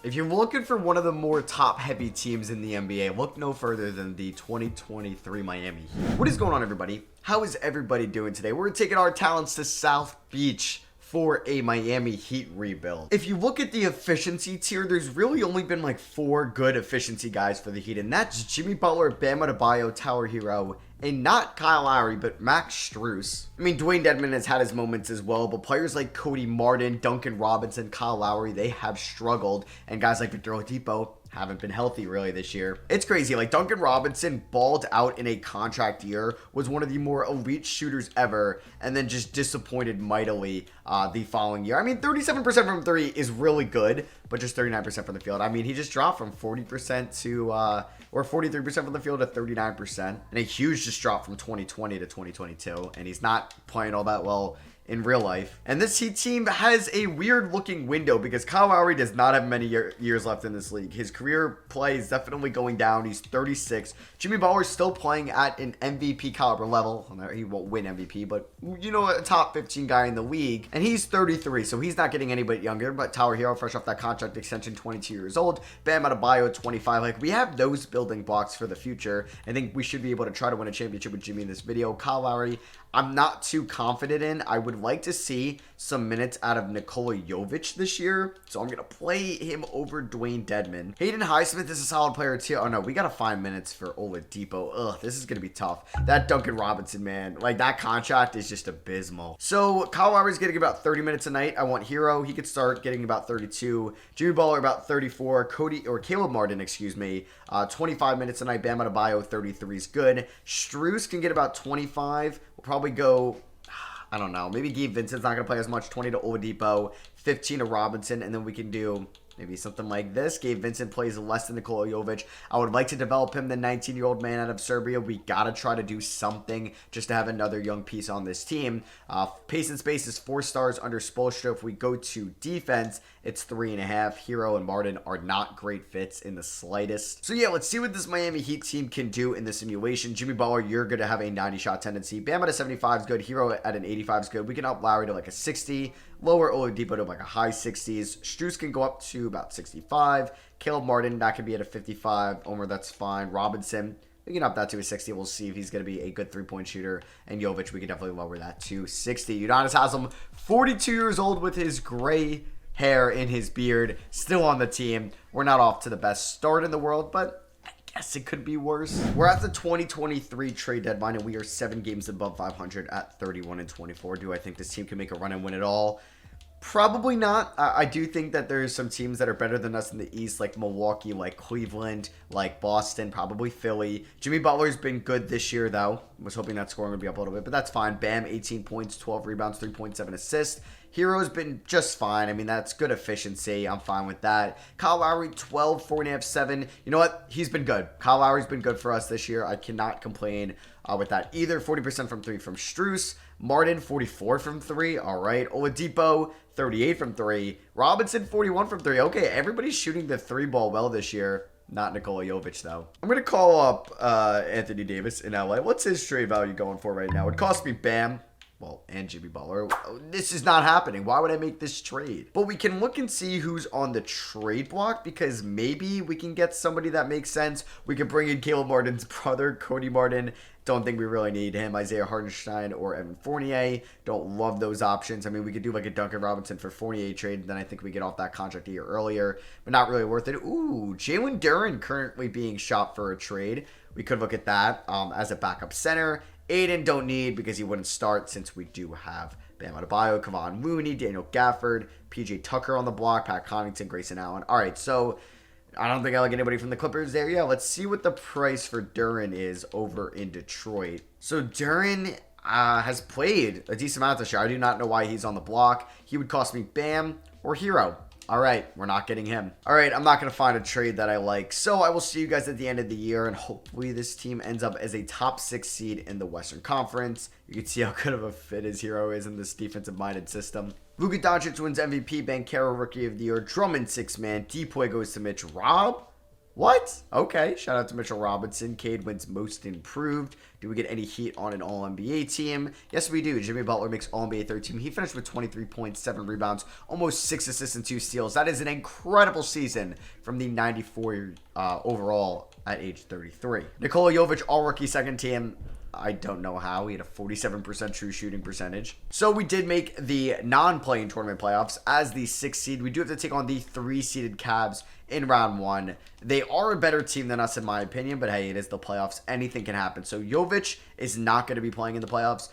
If you're looking for one of the more top-heavy teams in the NBA, look no further than the 2023 Miami Heat. What is going on, everybody? How is everybody doing today? We're taking our talents to South Beach for a Miami Heat rebuild. If you look at the efficiency tier, there's really only been like 4 good efficiency guys for the Heat, and that's Jimmy Butler, Bam Adebayo, Tyler Hero, and not Kyle Lowry, but Max Strus. I mean, Dwayne Dedmon has had his moments as well, but players like Cody Martin, Duncan Robinson, Kyle Lowry, they have struggled, and guys like Victor Oladipo haven't been healthy really this year. It's crazy. Like, Duncan Robinson balled out in a contract year, was one of the more elite shooters ever, and then just disappointed mightily the following year. I mean, 37% from 3 is really good, but just 39% from the field. I mean, he just dropped from 40% to, or 43% from the field to 39%, and a huge just drop from 2020 to 2022, and he's not playing all that well in real life. And this Heat team has a weird looking window because Kyle Lowry does not have many years left in this league. His career play is definitely going down. He's 36. Jimmy Butler is still playing at an MVP caliber level. He won't win MVP, but you know, a top 15 guy in the league. And he's 33, so he's not getting anybody younger. But Tyler Hero, fresh off that contract extension, 22 years old. Bam Adebayo, 25. Like, we have those building blocks for the future. I think we should be able to try to win a championship with Jimmy in this video. Kyle Lowry, I'm not too confident in. I would like to see some minutes out of Nikola Jovic this year, so I'm going to play him over Dwayne Dedmon. Hayden Highsmith is a solid player too. Oh no, we got to find minutes for Oladipo. Ugh, this is going to be tough. That Duncan Robinson, man, like, that contract is just abysmal. So Kyle Lowry's getting about 30 minutes a night. I want Hero. He could start getting about 32. Jimmy Butler about 34. Caleb Martin, excuse me, 25 minutes a night. Bam Adebayo, 33 is good. Strus can get about 25. We'll probably go, I don't know, maybe Gabe Vincent's not going to play as much. 20 to Oladipo, 15 to Robinson, and then we can do maybe something like this. Gabe Vincent plays less than Nikola Jovic. I would like to develop him, the 19-year-old man out of Serbia. We got to try to do something just to have another young piece on this team. Pace and space is 4 stars under Spoelstra. If we go to defense, it's 3.5. Hero and Martin are not great fits in the slightest. So yeah, let's see what this Miami Heat team can do in the simulation. Jimmy Butler, you're going to have a 90-shot tendency. Bam at a 75 is good. Hero at an 85 is good. We can up Lowry to like a 60. Lower Oladipo to like a high 60s. Strus can go up to about 65. Caleb Martin, that could be at a 55. Omer, that's fine. Robinson, we can up that to a 60. We'll see if he's going to be a good three-point shooter. And Jovic, we can definitely lower that to 60. Udonis Haslem, 42 years old with his gray hair in his beard, still on the team. We're not off to the best start in the world, but I guess it could be worse. We're at the 2023 trade deadline, and we are 7 games above 500 at 31-24. Do I think this team can make a run and win it all? Probably not. I do think that there's some teams that are better than us in the East, like Milwaukee, like Cleveland, like Boston, probably Philly. Jimmy Butler's been good this year, though. I was hoping that scoring would be up a little bit, but that's fine. Bam, 18 points, 12 rebounds, 3.7 assists. Hero's been just fine. I mean, that's good efficiency. I'm fine with that. Kyle Lowry, 12, 4.5, 7. You know what? He's been good. Kyle Lowry's been good for us this year. I cannot complain with that either. 40% from 3 from Strus. Martin, 44 from 3. All right. Oladipo, 38 from 3. Robinson, 41 from 3. Okay, everybody's shooting the 3 ball well this year. Not Nikola Jovic, though. I'm going to call up Anthony Davis in LA. What's his trade value going for right now? It cost me Bam. Well, and Jimmy Butler. This is not happening. Why would I make this trade? But we can look and see who's on the trade block, because maybe we can get somebody that makes sense. We could bring in Caleb Martin's brother, Cody Martin. Don't think we really need him. Isaiah Hartenstein or Evan Fournier. Don't love those options. I mean, we could do like a Duncan Robinson for Fournier trade, and then I think we get off that contract a year earlier, but not really worth it. Ooh, Jalen Duren currently being shopped for a trade. We could look at that as a backup center. Aiden don't need because he wouldn't start, since we do have Bam Adebayo, Kevon Mooney, Daniel Gafford, PJ Tucker on the block, Pat Connaughton, Grayson Allen. All right, so I don't think I like anybody from the Clippers there. Yeah, let's see what the price for Duren is over in Detroit. So Duren has played a decent amount this year. I do not know why he's on the block. He would cost me Bam or Hero. All right, we're not getting him. All right, I'm not going to find a trade that I like. So I will see you guys at the end of the year, and hopefully this team ends up as a top 6 seed in the Western Conference. You can see how good of a fit his Hero is in this defensive-minded system. Luka Doncic wins MVP, Banchero Rookie of the Year, Drummond 6-man, Depoy goes to Mitch. Rob? What? Okay. Shout out to Mitchell Robinson. Cade wins most improved. Do we get any heat on an All-NBA team? Yes, we do. Jimmy Butler makes All-NBA third team. He finished with 23.7 rebounds, almost 6 assists and 2 steals. That is an incredible season from the 94 overall at age 33. Nikola Jovic, all-rookie second team. I don't know how. He had a 47% true shooting percentage. So we did make the non-playing tournament playoffs as the 6th seed. We do have to take on the 3-seeded Cavs in round 1. They are a better team than us in my opinion, but hey, it is the playoffs. Anything can happen. So Jovic is not going to be playing in the playoffs.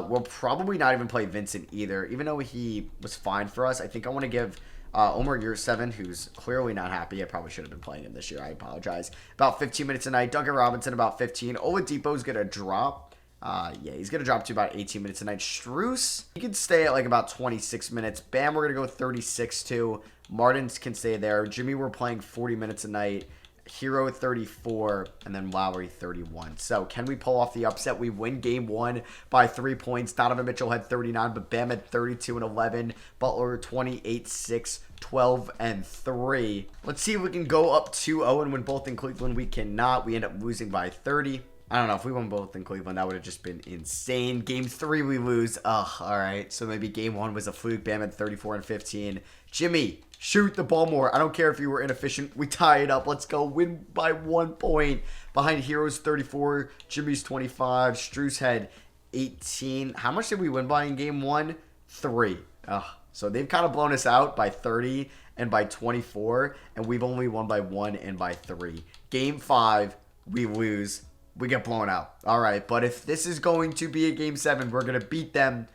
We'll probably not even play Vincent either, even though he was fine for us. I think I want to give Omer Yurtseven, who's clearly not happy. I probably should have been playing him this year. I apologize. About 15 minutes a night. Duncan Robinson, about 15. Oladipo's going to drop. Yeah, he's going to drop to about 18 minutes a night. Strus, he can stay at like about 26 minutes. Bam, we're going to go 36 too. Martins can stay there. Jimmy, we're playing 40 minutes a night. Hero 34, and then Lowry 31. So can we pull off the upset? We win game 1 by 3 points. Donovan Mitchell had 39, but Bam had 32 and 11. Butler 28, 6, 12, and 3. Let's see if we can go up 2-0 and win both in Cleveland. We cannot. We end up losing by 30. I don't know. If we won both in Cleveland, that would have just been insane. Game 3, we lose. Ugh, all right. So maybe game 1 was a fluke. Bam had 34 and 15. Jimmy, shoot the ball more. I don't care if you were inefficient. We tie it up. Let's go. Win by 1 point. Behind Heroes 34. Jimmy's 25. Strus had 18. How much did we win by in game 1? 3. Ugh. So they've kind of blown us out by 30 and by 24. And we've only won by 1 and by 3. Game 5, we lose. We get blown out. All right. But if this is going to be a game 7, we're going to beat them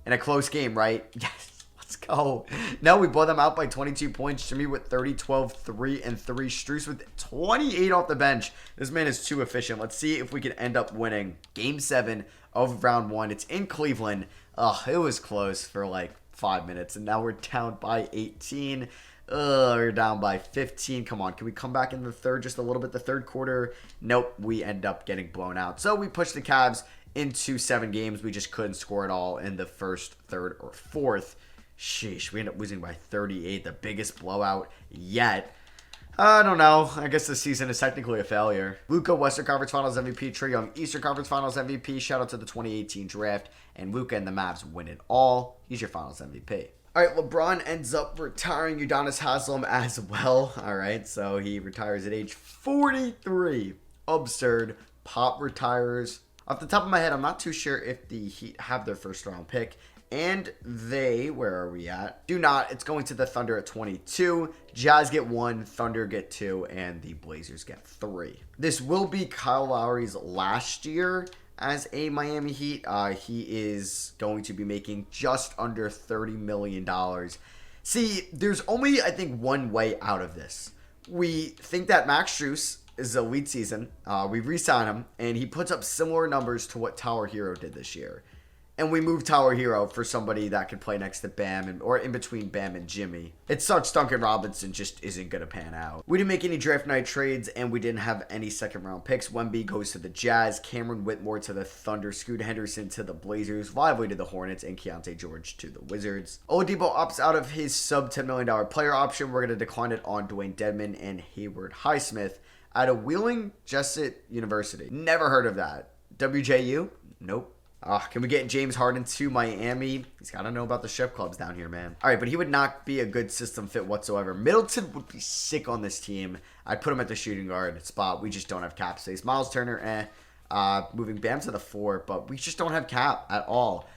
in a close game, right? Yes. Let's go. No, we blow them out by 22 points. Jimmy with 30, 12, 3, and 3. Strus with 28 off the bench. This man is too efficient. Let's see if we can end up winning game 7 of round 1. It's in Cleveland. Ugh, it was close for like 5 minutes. And now we're down by 18. We're down by 15. Come on. Can we come back in the third just a little bit? The third quarter? Nope. We end up getting blown out. So we push the Cavs into 7 games. We just couldn't score it all in the first, third, or fourth. Sheesh, we end up losing by 38, the biggest blowout yet. I don't know. I guess this season is technically a failure. Luka, Western Conference Finals MVP. Trae Young, Eastern Conference Finals MVP. Shout out to the 2018 draft. And Luka and the Mavs win it all. He's your Finals MVP. All right, LeBron ends up retiring Udonis Haslem as well. All right, so he retires at age 43. Absurd. Pop retires. Off the top of my head, I'm not too sure if the Heat have their first round pick. And they, where are we at? Do not. It's going to the Thunder at 22. Jazz get 1, Thunder get 2, and the Blazers get 3. This will be Kyle Lowry's last year as a Miami Heat. He is going to be making just under $30 million. See, there's only, I think, one way out of this. We think that Max Strus is elite season. We re-sign him, and he puts up similar numbers to what Tower Hero did this year. And we move Tower Hero for somebody that could play next to Bam or in between Bam and Jimmy. It sucks Duncan Robinson just isn't going to pan out. We didn't make any draft night trades, and we didn't have any second round picks. Wemby goes to the Jazz, Cameron Whitmore to the Thunder, Scoot Henderson to the Blazers, Lively to the Hornets, and Keontae George to the Wizards. Oladipo opts out of his sub $10 million player option. We're going to decline it on Dwayne Dedmon and Hayward Highsmith out of Wheeling Jesuit University. Never heard of that. WJU? Nope. Can we get James Harden to Miami? He's got to know about the chef clubs down here, man. All right, but he would not be a good system fit whatsoever. Middleton would be sick on this team. I'd put him at the shooting guard spot. We just don't have cap space. Miles Turner, moving Bam to the 4, but we just don't have cap at all.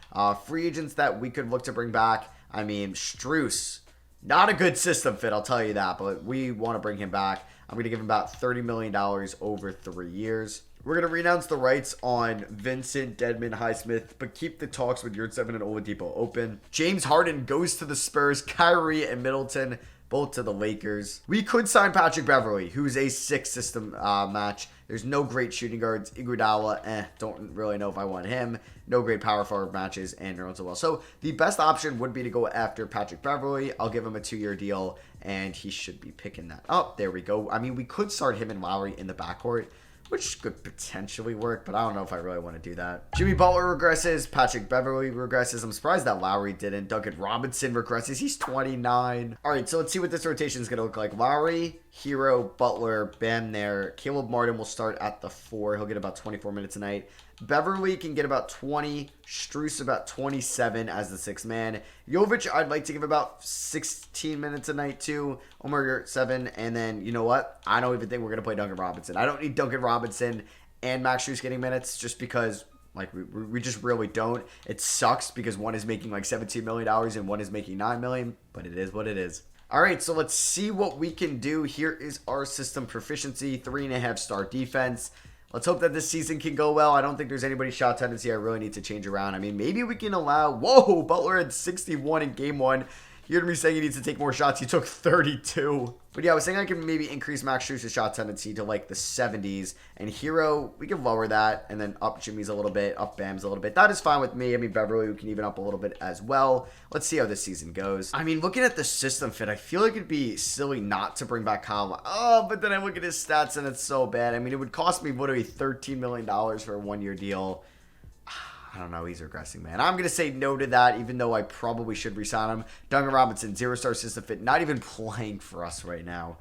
Free agents that we could look to bring back. I mean, Strus, not a good system fit, I'll tell you that, but we want to bring him back. I'm going to give him about $30 million over 3 years. We're going to renounce the rights on Vincent, Dedmon, Highsmith, but keep the talks with Yurtseven and Oladipo open. James Harden goes to the Spurs. Kyrie and Middleton both to the Lakers. We could sign Patrick Beverley, who's a 6-system match. There's no great shooting guards. Iguodala, don't really know if I want him. No great power forward matches, and Nerlens well. So the best option would be to go after Patrick Beverley. I'll give him a 2-year deal, and he should be picking that up. There we go. I mean, we could start him and Lowry in the backcourt, which could potentially work, but I don't know if I really want to do that. Jimmy Butler regresses. Patrick Beverley regresses. I'm surprised that Lowry didn't. Duncan Robinson regresses. He's 29. All right, so let's see what this rotation is going to look like. Lowry, Hero, Butler, Bam there. Caleb Martin will start at the 4. He'll get about 24 minutes a night. Beverly can get about 20. Strus about 27 as the 6th man. Jovic, I'd like to give about 16 minutes a night too. Omer 7. And then, you know what? I don't even think we're going to play Duncan Robinson. I don't need Duncan Robinson and Max Strus getting minutes just because, like, we just really don't. It sucks because one is making like $17 million and one is making $9 million, but it is what it is. All right, so let's see what we can do. Here is our system proficiency, 3.5-star defense. Let's hope that this season can go well. I don't think there's anybody's shot tendency I really need to change around. I mean, maybe we can allow... Whoa, Butler had 61 in game 1. You heard me saying he needs to take more shots. He took 32. But yeah, I was saying I can maybe increase Max Strus' shot tendency to like the 70s. And Hero, we can lower that. And then up Jimmy's a little bit, up Bam's a little bit. That is fine with me. I mean, Beverly, we can even up a little bit as well. Let's see how this season goes. I mean, looking at the system fit, I feel like it'd be silly not to bring back Kyle. Oh, but then I look at his stats and it's so bad. I mean, it would cost me literally $13 million for a 1-year deal. I don't know. He's regressing, man. I'm going to say no to that, even though I probably should resign him. Duncan Robinson, 0-star system fit, not even playing for us right now.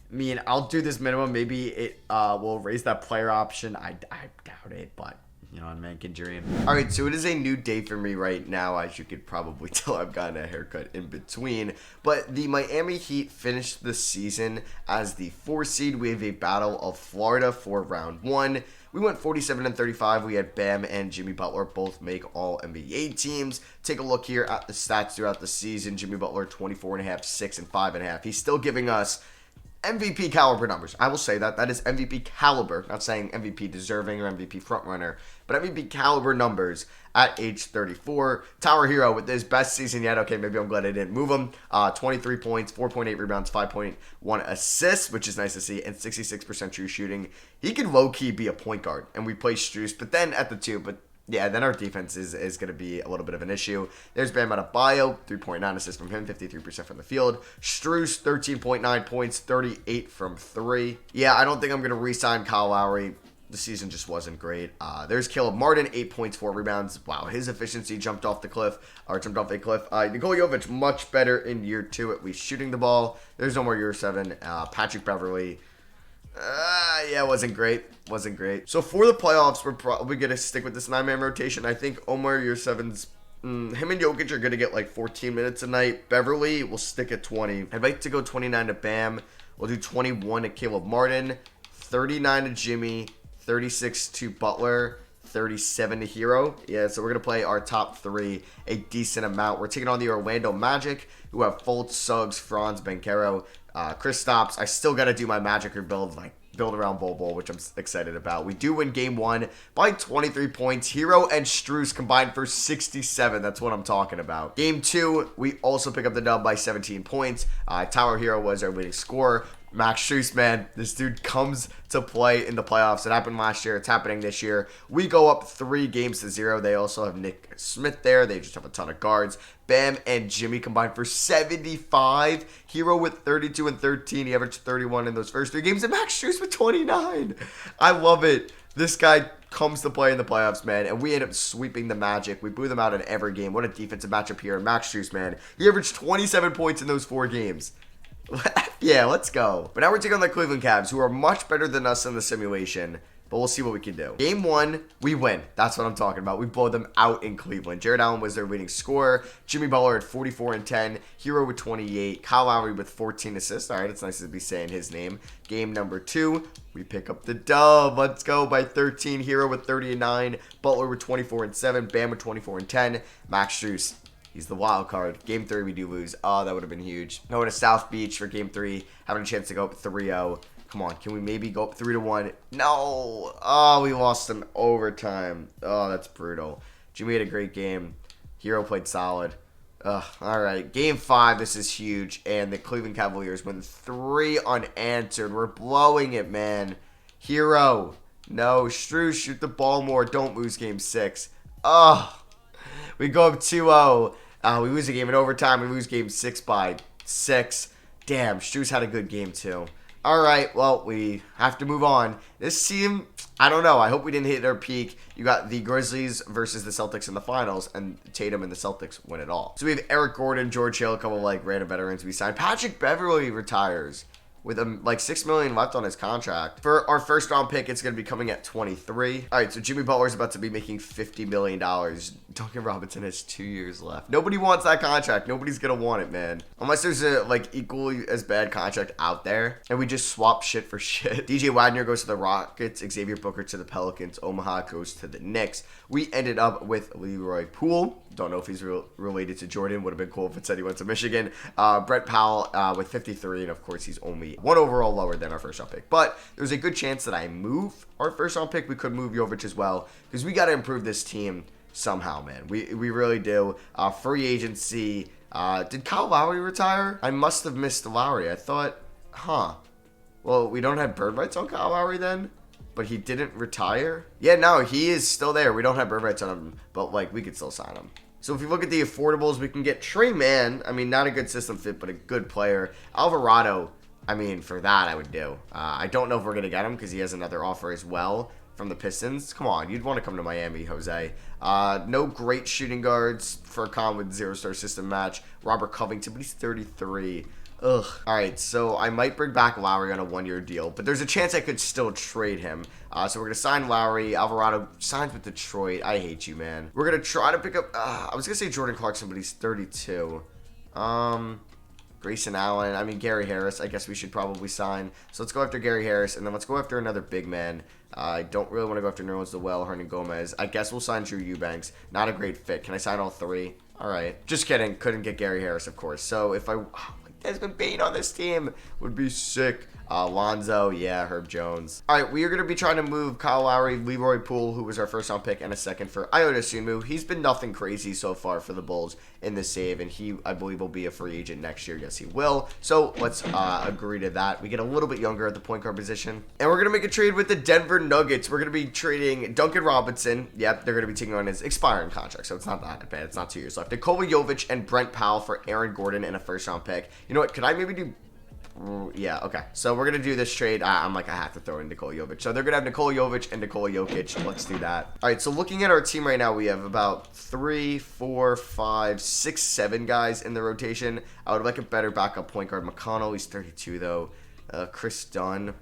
I mean, I'll do this minimum. Maybe it will raise that player option. I doubt it, but, you know, a man can dream. All right, so it is a new day for me right now. As you could probably tell, I've gotten a haircut in between. But the Miami Heat finished the season as the 4 seed. We have a battle of Florida for round 1. We went 47-35. We had Bam and Jimmy Butler both make all NBA teams. Take a look here at the stats throughout the season. Jimmy Butler 24.5, 6, and 5.5. He's still giving us MVP caliber numbers. I will say that. That is MVP caliber. Not saying MVP deserving or MVP frontrunner, but MVP caliber numbers at age 34. Tower Hero with his best season yet. Okay, maybe I'm glad I didn't move him. 23 points, 4.8 rebounds, 5.1 assists, which is nice to see, and 66% true shooting. He could low-key be a point guard, and we play Strus, but then at the 2, but yeah, then our defense is going to be a little bit of an issue. There's Bam Adebayo, 3.9 assists from him, 53% from the field. Strus, 13.9 points, 38 from 3. Yeah, I don't think I'm going to re-sign Kyle Lowry. The season just wasn't great. There's Caleb Martin, 8 points, 4 rebounds. Wow, his efficiency jumped off a cliff. Nikola Jovic, much better in year 2, at least shooting the ball. There's no more year 7. Patrick Beverly. Yeah, wasn't great. Wasn't great. So for the playoffs, we're probably going to stick with this 9-man rotation. I think Omar, year 7's, him and Jokic are going to get like 14 minutes a night. Beverly will stick at 20. I'd like to go 29 to Bam. We'll do 21 to Caleb Martin, 39 to Jimmy, 36 to Butler, 37 to Hero. Yeah, so we're going to play our top 3 a decent amount. We're taking on the Orlando Magic, who have Fultz, Suggs, Franz, Banchero, Kristaps. I still got to do my Magic rebuild, like build around Bol, which I'm excited about. We do win game 1 by 23 points. Hero and Strus combined for 67. That's what I'm talking about. Game 2, we also pick up the dub by 17 points. Tower Hero was our leading scorer. Max Strus, man, this dude comes to play in the playoffs. It happened last year. It's happening this year. We go up 3-0. They also have Nick Smith there. They just have a ton of guards. Bam and Jimmy combined for 75. Hero with 32 and 13. He averaged 31 in those first 3 games. And Max Strus with 29. I love it. This guy comes to play in the playoffs, man, and we end up sweeping the Magic. We blew them out in every game. What a defensive matchup here. Max Strus, man, he averaged 27 points in those 4 games. Yeah, let's go. But now we're taking on the Cleveland Cavs, who are much better than us in the simulation. But we'll see what we can do. Game 1, we win. That's what I'm talking about. We blow them out in Cleveland. Jared Allen was their leading scorer. Jimmy Butler at 44 and 10. Hero with 28. Kyle Lowry with 14 assists. All right, it's nice to be saying his name. Game number 2, we pick up the dub. Let's go by 13. Hero with 30 and 9. Butler with 24 and 7. Bam with 24 and 10. Max Strus, he's the wild card. Game 3, we do lose. Oh, that would have been huge. Going to South Beach for Game 3. Having a chance to go up 3-0. Come on, can we maybe go up 3-1? No. Oh, we lost in overtime. Oh, that's brutal. Jimmy had a great game. Hero played solid. All right, Game 5, this is huge. And the Cleveland Cavaliers win 3 unanswered. We're blowing it, man. Hero. No. Strus, shoot the ball more. Don't lose Game 6. Oh. We go up 2-0. We lose a game in overtime. We lose Game 6 by 6. Damn, Strus had a good game too. All right, well, we have to move on. This team, I don't know. I hope we didn't hit their peak. You got the Grizzlies versus the Celtics in the finals, and Tatum and the Celtics win it all. So we have Eric Gordon, George Hill, a couple of like random veterans we signed. Patrick Beverley retires with like $6 million left on his contract. For our first round pick, it's going to be coming at 23. All right, so Jimmy Butler's about to be making $50 million. Duncan Robinson has 2 years left. Nobody wants that contract. Nobody's going to want it, man. Unless there's a like equally as bad contract out there and we just swap shit for shit. DJ Wagner goes to the Rockets. Xavier Booker to the Pelicans. Omaha goes to the Knicks. We ended up with Leroy Poole. Don't know if he's related to Jordan. Would have been cool if it said he went to Michigan. Brett Powell with 53. And of course, he's only one overall lower than our first round pick. But there's a good chance that I move our first round pick. We could move Jovic as well because we got to improve this team somehow, man. We really do. Free agency. Did Kyle Lowry retire? I must have missed Lowry. I thought, well, we don't have bird rights on Kyle Lowry then? But he didn't retire? Yeah, no, he is still there. We don't have bird rights on him, but like we could still sign him. So if you look at the affordables, we can get Trey Mann. I mean, not a good system fit, but a good player. Alvarado, I mean, for that I would do. I don't know if we're going to get him because he has another offer as well from the Pistons. Come on, you'd want to come to Miami, Jose. No great shooting guards for a con with zero-star system match. Robert Covington, but he's 33. Ugh. All right, so I might bring back Lowry on a one-year deal, but there's a chance I could still trade him. So we're going to sign Lowry. Alvarado signs with Detroit. I hate you, man. We're going to try to pick up, I was going to say Jordan Clarkson, but he's 32. Grayson Allen. I mean, Gary Harris, I guess we should probably sign. So let's go after Gary Harris, and then let's go after another big man. I don't really want to go after Nerlens Noel, Hernan Gomez. I guess we'll sign Drew Eubanks. Not a great fit. Can I sign all three? All right. Just kidding. Couldn't get Gary Harris, of course. So if I... Desmond Bane on this team would be sick. Lonzo, yeah, Herb Jones. All right, we are going to be trying to move Kyle Lowry, Leroy Poole, who was our first round pick, and a second for Ayo Dosunmu. He's been nothing crazy so far for the Bulls in this save, and he, I believe, will be a free agent next year. Yes, he will. So let's agree to that. We get a little bit younger at the point guard position, and we're going to make a trade with the Denver Nuggets. We're going to be trading Duncan Robinson. Yep, they're going to be taking on his expiring contract, so it's not that bad. It's not 2 years left. Nikola Jovic and Brent Powell for Aaron Gordon and a first round pick. You know what? Could I maybe do... Yeah, okay. So we're going to do this trade. I'm like, I have to throw in Nikola Jovic. So they're going to have Nikola Jovic and Nikola Jokic. Let's do that. All right, so looking at our team right now, we have about 3, 4, 5, 6, 7 guys in the rotation. I would like a better backup point guard. McConnell, he's 32, though. Chris Dunn,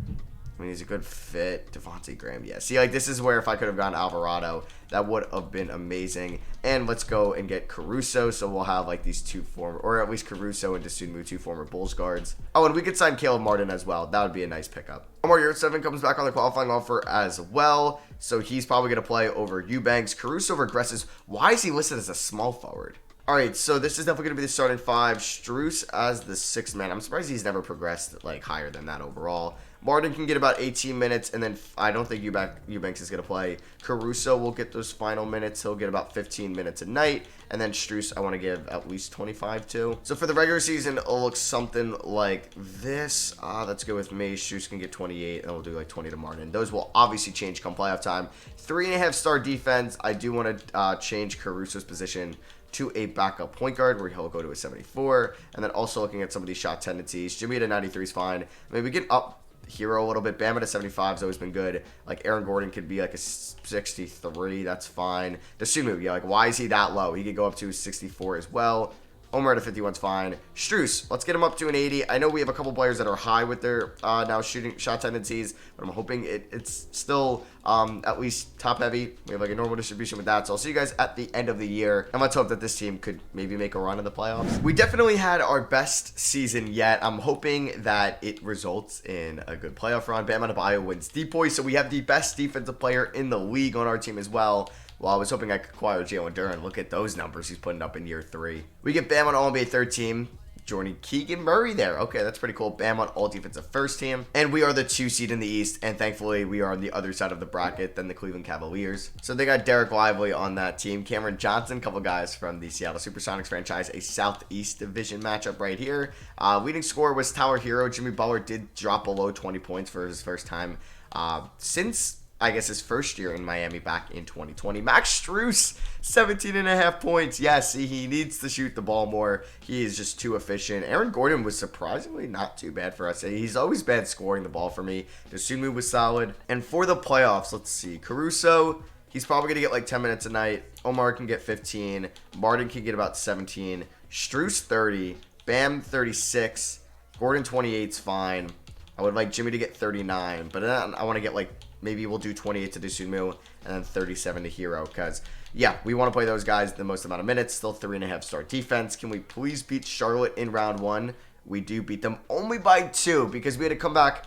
I mean, he's a good fit. Devontae Graham, yeah. See, like, this is where if I could have gone Alvarado, that would have been amazing. And let's go and get Caruso, so we'll have, like, these two former, or at least Caruso and Dosunmu, two former Bulls guards. Oh, and we could sign Caleb Martin as well. That would be a nice pickup. Omar Yurtseven comes back on the qualifying offer as well, so he's probably going to play over Eubanks. Caruso regresses. Why is he listed as a small forward? All right, so this is definitely going to be the starting five. Strus as the sixth man. I'm surprised he's never progressed, like, higher than that overall. Martin can get about 18 minutes, and then I don't think Eubanks is going to play. Caruso will get those final minutes. He'll get about 15 minutes a night. And then Strus, I want to give at least 25 to. So for the regular season, it'll look something like this. That's good with me. Strus can get 28, and we'll do like 20 to Martin. Those will obviously change come playoff time. 3.5-star defense. I do want to change Caruso's position to a backup point guard where he'll go to a 74. And then also looking at some of these shot tendencies. Jimmy at a 93 is fine. I mean, we get up Hero a little bit. Bam at a 75 has always been good. Like, Aaron Gordon could be like a 63. That's fine. Dosunmu, yeah, like, why is he that low? He could go up to 64 as well. Omer at a 51 is fine. Strus, let's get him up to an 80. I know we have a couple players that are high with their now shooting shot tendencies, but I'm hoping it's still at least top heavy. We have like a normal distribution with that. So I'll see you guys at the end of the year. And let's hope that this team could maybe make a run in the playoffs. We definitely had our best season yet. I'm hoping that it results in a good playoff run. Bam Adebayo wins DPOY, so we have the best defensive player in the league on our team as well. Well, I was hoping I could acquire Jalen Duren. Look at those numbers he's putting up in year 3. We get Bam on All-NBA third team. Jordan Keegan Murray there. Okay, that's pretty cool. Bam on all defensive first team. And we are the 2 seed in the East. And thankfully, we are on the other side of the bracket than the Cleveland Cavaliers. So they got Derek Lively on that team. Cameron Johnson, a couple guys from the Seattle Supersonics franchise. A Southeast Division matchup right here. Leading scorer was Tyler Hero. Jimmy Butler did drop below 20 points for his first time since I guess, his first year in Miami back in 2020. Max Strus, 17.5 points. Yes, he needs to shoot the ball more. He is just too efficient. Aaron Gordon was surprisingly not too bad for us. He's always bad scoring the ball for me. Dosunmu was solid. And for the playoffs, let's see. Caruso, he's probably going to get like 10 minutes a night. Omar can get 15. Martin can get about 17. Strus, 30. Bam, 36. Gordon, 28 is fine. I would like Jimmy to get 39, but then I want to get like, maybe we'll do 28 to Dosunmu and then 37 to Hero, because, yeah, we want to play those guys the most amount of minutes. Still 3.5 star defense. Can we please beat Charlotte in round 1? We do beat them only by 2 because we had to come back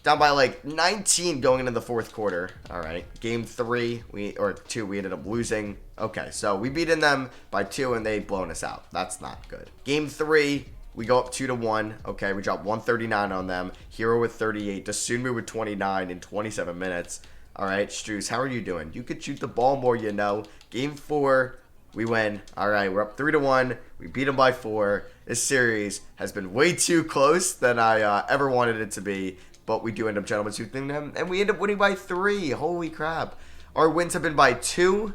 down by like 19 going into the fourth quarter. All right, game 3, or 2, we ended up losing. Okay, so we beaten them by 2 and they blown us out. That's not good. Game 3. We go up 2-1. Okay, we drop 139 on them. Hero with 38. Dosunmu with 29 in 27 minutes. All right, Strus, how are you doing? You could shoot the ball more, you know. Game 4, we win. All right, we're up 3-1. We beat them by 4. This series has been way too close than I ever wanted it to be, but we do end up gentlemen sweeping them, and we end up winning by 3. Holy crap. Our wins have been by 2,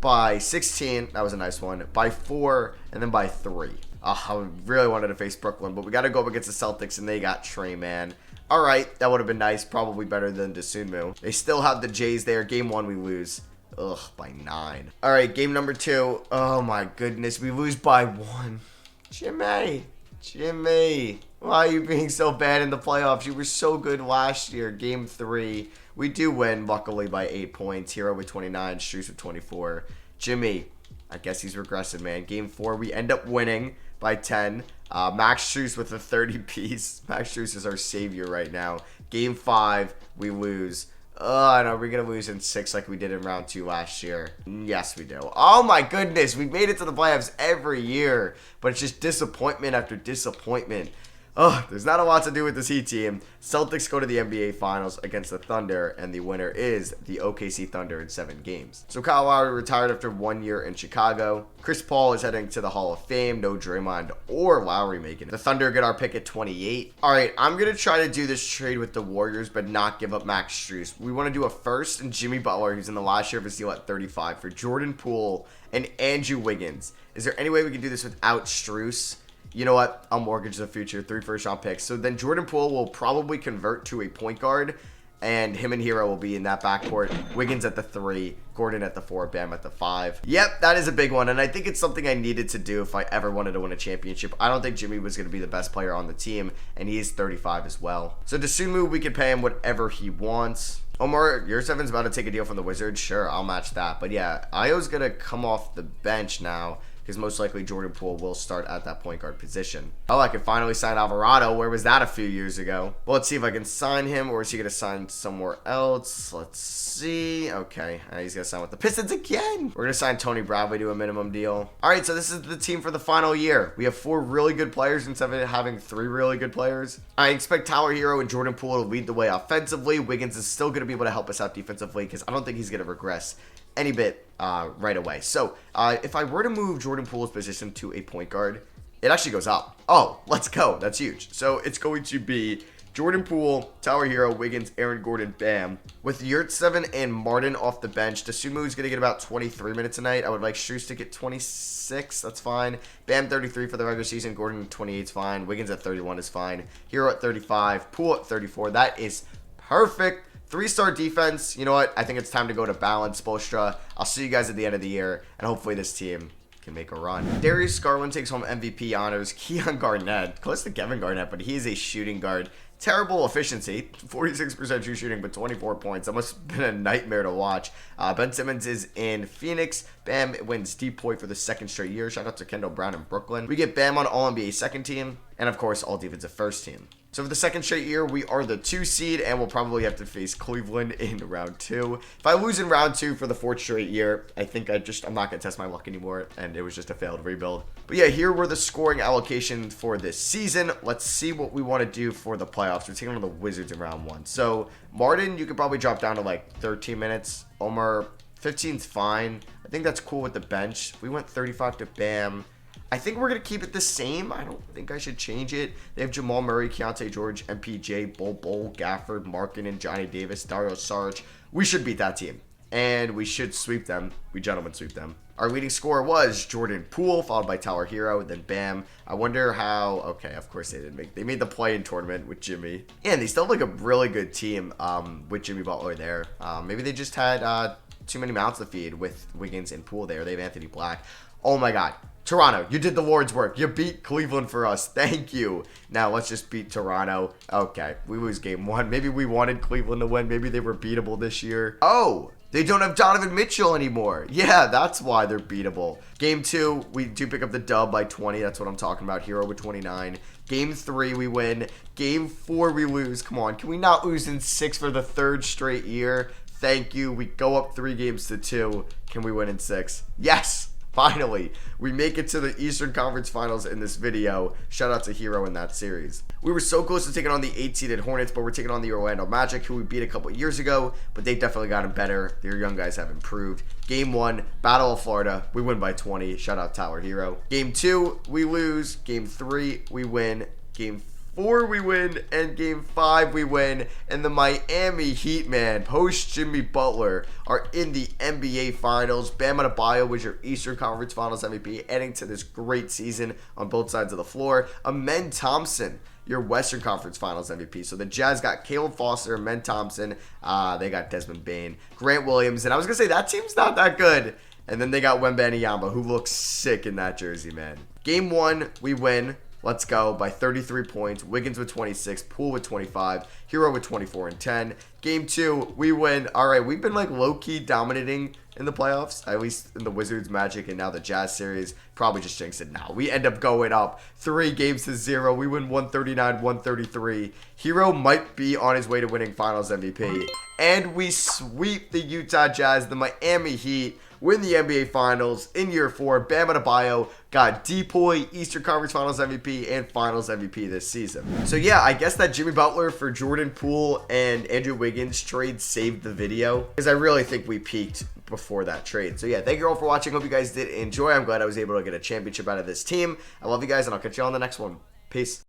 by 16. That was a nice one. By 4, and then by 3. I really wanted to face Brooklyn, but we got to go up against the Celtics, and they got Trey, man. All right, that would have been nice. Probably better than Dosunmu. They still have the Jays there. Game 1, we lose. Ugh, by 9. All right, game number 2. Oh, my goodness. We lose by 1. Jimmy. Why are you being so bad in the playoffs? You were so good last year. Game 3. We do win, luckily, by 8 points. Hero with 29. Strus with 24. Jimmy, I guess he's regressive, man. Game 4, we end up winning by 10. Max Strus with a 30 piece. Max Strus is our savior right now. Game 5, we lose. I know, we're going to lose in 6 like we did in round 2 last year. Yes, we do. Oh my goodness, we made it to the playoffs every year, but it's just disappointment after disappointment. Oh, there's not a lot to do with this Heat team. Celtics go to the NBA Finals against the Thunder, and the winner is the OKC Thunder in 7 games. So Kyle Lowry retired after 1 year in Chicago. Chris Paul is heading to the Hall of Fame. No Draymond or Lowry making it. The Thunder get our pick at 28. All right, I'm going to try to do this trade with the Warriors, but not give up Max Strus. We want to do a first and Jimmy Butler, who's in the last year of his deal at 35, for Jordan Poole and Andrew Wiggins. Is there any way we can do this without Strus? You know what? I'll mortgage the future. 3 first-round picks. So then Jordan Poole will probably convert to a point guard, and him and Hero will be in that backcourt. Wiggins at the 3, Gordon at the 4, Bam at the 5. Yep, that is a big one, and I think it's something I needed to do if I ever wanted to win a championship. I don't think Jimmy was going to be the best player on the team, and he is 35 as well. So Dosunmu, we could pay him whatever he wants. Omar, your 7's about to take a deal from the Wizards. Sure, I'll match that. But yeah, Io's going to come off the bench now, because most likely Jordan Poole will start at that point guard position. Oh, I can finally sign Alvarado. Where was that a few years ago? Well, let's see if I can sign him, or is he going to sign somewhere else? Let's see. Okay, he's going to sign with the Pistons again. We're going to sign Tony Bradley to a minimum deal. All right, so this is the team for the final year. We have 4 really good players instead of having 3 really good players. I expect Tyler Hero and Jordan Poole to lead the way offensively. Wiggins is still going to be able to help us out defensively, because I don't think he's going to regress any bit right away. So if I were to move Jordan Poole's position to a point guard, it actually goes up. Oh, let's go. That's huge. So it's going to be Jordan Poole, Tyler Hero, Wiggins, Aaron Gordon, Bam. With Yurtseven and Martin off the bench, Dosunmu is going to get about 23 minutes a night. I would like Strus to get 26. That's fine. Bam, 33 for the regular season. Gordon, 28 is fine. Wiggins at 31 is fine. Hero at 35. Poole at 34. That is perfect. 3-star defense. You know what? I think it's time to go to balance, Spoelstra. I'll see you guys at the end of the year, and hopefully this team can make a run. Darius Garland takes home MVP honors. Keon Garnett, close to Kevin Garnett, but he is a shooting guard. Terrible efficiency, 46% true shooting, but 24 points. That must have been a nightmare to watch. Ben Simmons is in Phoenix. Bam wins deep point for the 2nd straight year. Shout out to Kendall Brown in Brooklyn. We get Bam on All-NBA second team, and of course, All-Defensive first team. So for the 2nd straight year, we are the 2 seed, and we'll probably have to face Cleveland in round 2. If I lose in round 2 for the 4th straight year, I think I'm not going to test my luck anymore, and it was just a failed rebuild. But yeah, here were the scoring allocations for this season. Let's see what we want to do for the playoffs. We're taking on the Wizards in round 1. So Martin, you could probably drop down to like 13 minutes. Omar, 15's fine. I think that's cool with the bench. We went 35 to Bam. I think we're going to keep it the same. I don't think I should change it. They have Jamal Murray, Keontae George, MPJ, Bol, Gafford, Markkanen, Johnny Davis, Dario Saric. We should beat that team. And we should sweep them. We gentlemen sweep them. Our leading scorer was Jordan Poole, followed by Tyler Hero, then Bam. I wonder how... Okay, of course they didn't make... They made the play-in tournament with Jimmy. And they still have like a really good team with Jimmy Butler there. Maybe they just had too many mouths to feed with Wiggins and Poole there. They have Anthony Black. Oh my God. Toronto, you did the Lord's work. You beat Cleveland for us. Thank you. Now let's just beat Toronto. Okay, we lose game 1. Maybe we wanted Cleveland to win. Maybe they were beatable this year. Oh, they don't have Donovan Mitchell anymore. Yeah, that's why they're beatable. Game 2, we do pick up the dub by 20. That's what I'm talking about. Hero with 29. Game 3, we win. Game 4, we lose. Come on, can we not lose in 6 for the 3rd straight year? Thank you. We go up 3 games to 2. Can we win in 6? Yes. Finally, we make it to the Eastern Conference Finals in this video. Shout out to Hero in that series. We were so close to taking on the 8-seeded Hornets, but we're taking on the Orlando Magic, who we beat a couple years ago, but they definitely gotten better. Their young guys have improved. Game 1, Battle of Florida. We win by 20. Shout out Tyler Hero. Game 2, we lose. Game 3, we win. Game 4, we win, and Game 5, we win. And the Miami Heat, man, post Jimmy Butler, are in the NBA Finals. Bam Adebayo was your Eastern Conference Finals MVP, adding to this great season on both sides of the floor. Amen Thompson, your Western Conference Finals MVP. So the Jazz got Caleb Foster, Amen Thompson. They got Desmond Bane, Grant Williams, and I was going to say, that team's not that good. And then they got Wembanyama, who looks sick in that jersey, man. Game 1, we win. Let's go by 33 points. Wiggins with 26, Poole with 25, Hero with 24 and 10. Game 2, we win. All right, we've been like low-key dominating in the playoffs, at least in the Wizards, Magic, and now the Jazz series. Probably just jinxed it now. We end up going up 3 games to 0. We win 139-133. Hero might be on his way to winning Finals MVP. And we sweep the Utah Jazz, the Miami Heat, win the NBA Finals in year 4. Bam Adebayo got Depoy, Eastern Conference Finals MVP, and Finals MVP this season. So yeah, I guess that Jimmy Butler for Jordan Poole and Andrew Wiggins trade saved the video, because I really think we peaked before that trade. So yeah, thank you all for watching. Hope you guys did enjoy. I'm glad I was able to get a championship out of this team. I love you guys, and I'll catch you on the next one. Peace.